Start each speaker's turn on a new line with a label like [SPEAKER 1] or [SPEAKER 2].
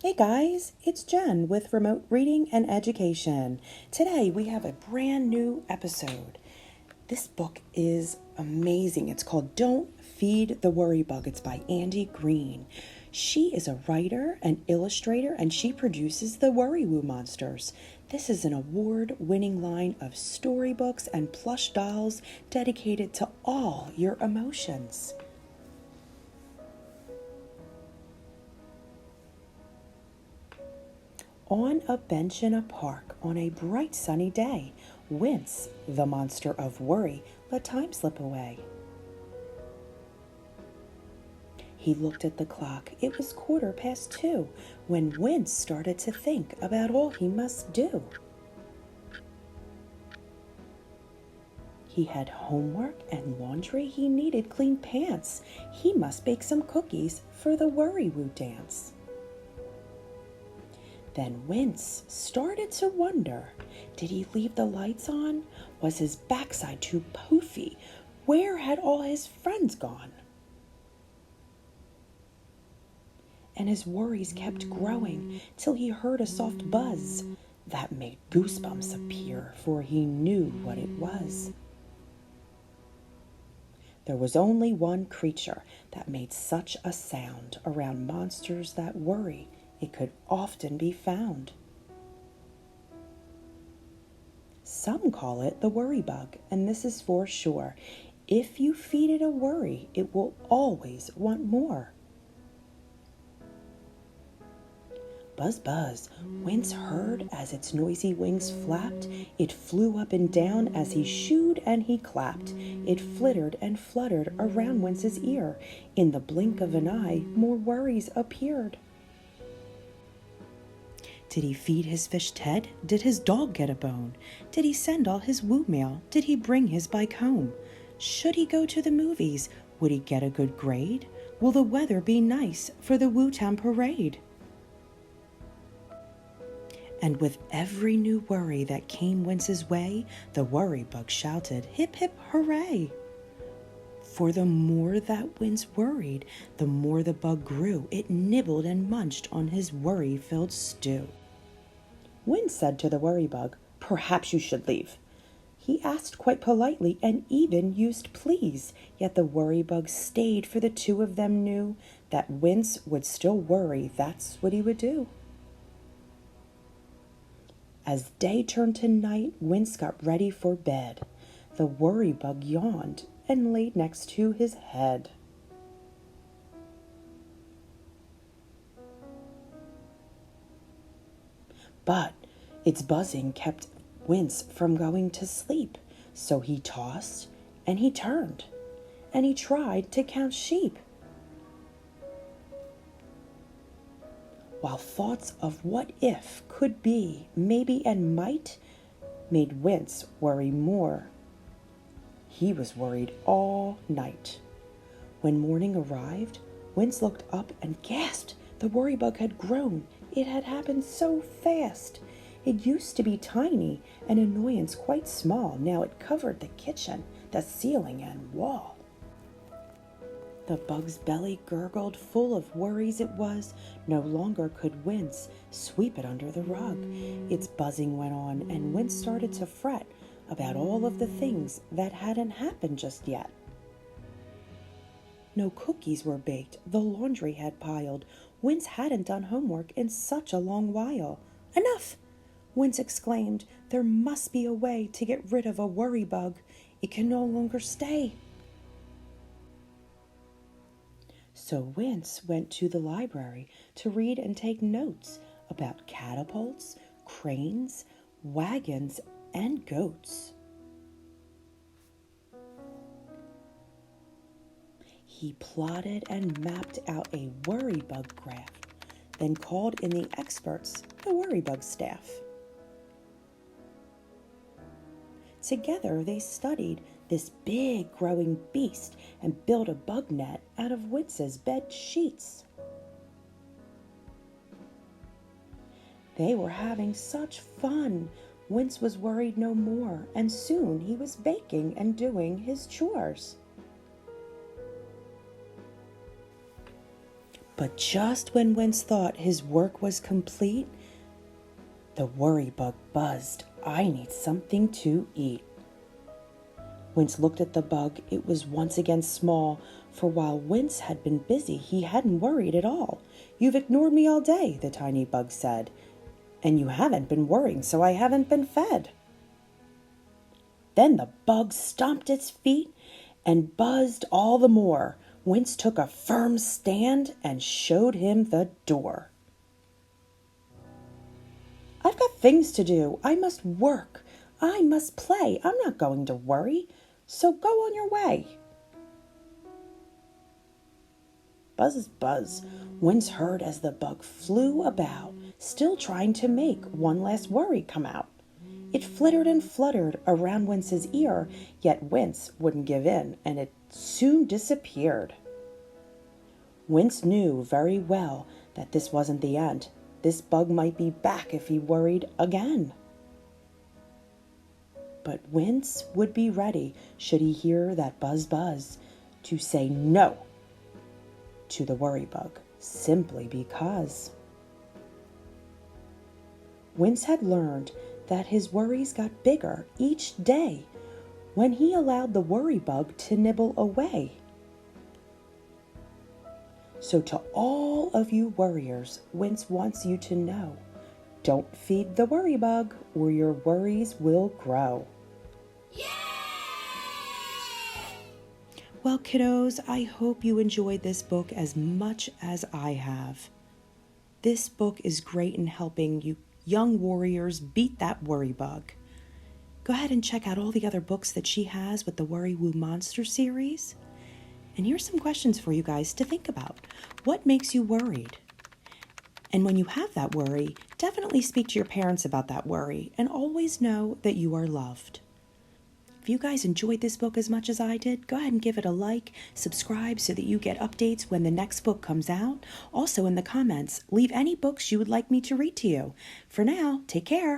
[SPEAKER 1] Hey guys, it's Jen with Remote Reading and Education. Today we have a brand new episode. This book is amazing. It's called Don't Feed the Worry Bug. It's by Andy Green. She is a writer and illustrator, and she produces the Worry Woo Monsters. This is an award-winning line of storybooks and plush dolls dedicated to all your emotions. On a bench in a park on a bright sunny day, Wince, the monster of worry, let time slip away. He looked at the clock. It was 2:15 when Wince started to think about all he must do. He had homework and laundry. He needed clean pants. He must bake some cookies for the Worry Woo dance. Then Wince started to wonder, did he leave the lights on? Was his backside too poofy? Where had all his friends gone? And his worries kept growing till he heard a soft buzz that made goosebumps appear, for he knew what it was. There was only one creature that made such a sound around monsters that worry. It could often be found. Some call it the worry bug, and this is for sure. If you feed it a worry, it will always want more. Buzz, buzz, Wince heard as its noisy wings flapped. It flew up and down as he shooed and he clapped. It flittered and fluttered around Wince's ear. In the blink of an eye, more worries appeared. Did he feed his fish Ted? Did his dog get a bone? Did he send all his woo mail? Did he bring his bike home? Should he go to the movies? Would he get a good grade? Will the weather be nice for the Woo Town parade? And with every new worry that came Wince's way, the worry bug shouted, hip hip hooray! For the more that Wince worried, the more the bug grew. It nibbled and munched on his worry-filled stew. Wince said to the worry bug, perhaps you should leave. He asked quite politely and even used please, yet the worry bug stayed, for the two of them knew that Wince would still worry. That's what he would do. As day turned to night, Wince got ready for bed. The worry bug yawned and laid next to his head. But its buzzing kept Wince from going to sleep, so he tossed and he turned, and he tried to count sheep. While thoughts of what if, could be, maybe, and might made Wince worry more. He was worried all night. When morning arrived, Wince looked up and gasped. The worry bug had grown. It had happened so fast. It used to be tiny, an annoyance quite small. Now it covered the kitchen, the ceiling, and wall. The bug's belly gurgled, full of worries it was. No longer could Wince sweep it under the rug. Its buzzing went on, and Wince started to fret about all of the things that hadn't happened just yet. No cookies were baked, the laundry had piled. Wince hadn't done homework in such a long while. Enough! Wince exclaimed. There must be a way to get rid of a worry bug. It can no longer stay. So Wince went to the library to read and take notes about catapults, cranes, wagons, and goats. He plotted and mapped out a worry bug graph, then called in the experts, the worry bug staff. Together they studied this big growing beast and built a bug net out of Wince's bed sheets. They were having such fun. Wince was worried no more, and soon he was baking and doing his chores. But just when Wince thought his work was complete, the worry bug buzzed. I need something to eat. Wince looked at the bug. It was once again small, for while Wince had been busy, he hadn't worried at all. You've ignored me all day, the tiny bug said. And you haven't been worrying, so I haven't been fed. Then the bug stomped its feet and buzzed all the more. Wince took a firm stand and showed him the door. I've got things to do. I must work. I must play. I'm not going to worry. So go on your way. Buzz, buzz, Wince heard as the bug flew about, still trying to make one last worry come out. It flittered and fluttered around Wince's ear, yet Wince wouldn't give in, and it soon disappeared. Wince knew very well that this wasn't the end. This bug might be back if he worried again. But Wince would be ready, should he hear that buzz buzz, to say no to the worry bug, simply because. Wince had learned that his worries got bigger each day when he allowed the worry bug to nibble away. So to all of you worriers, Wince wants you to know, don't feed the worry bug or your worries will grow. Yay! Well, kiddos, I hope you enjoyed this book as much as I have. This book is great in helping you young warriors beat that worry bug. Go ahead and check out all the other books that she has with the Worry Woo Monster series. And here's some questions for you guys to think about. What makes you worried? And when you have that worry, definitely speak to your parents about that worry and always know that you are loved. If you guys enjoyed this book as much as I did, go ahead and give it a like, subscribe so that you get updates when the next book comes out. Also in the comments, leave any books you would like me to read to you. For now, take care.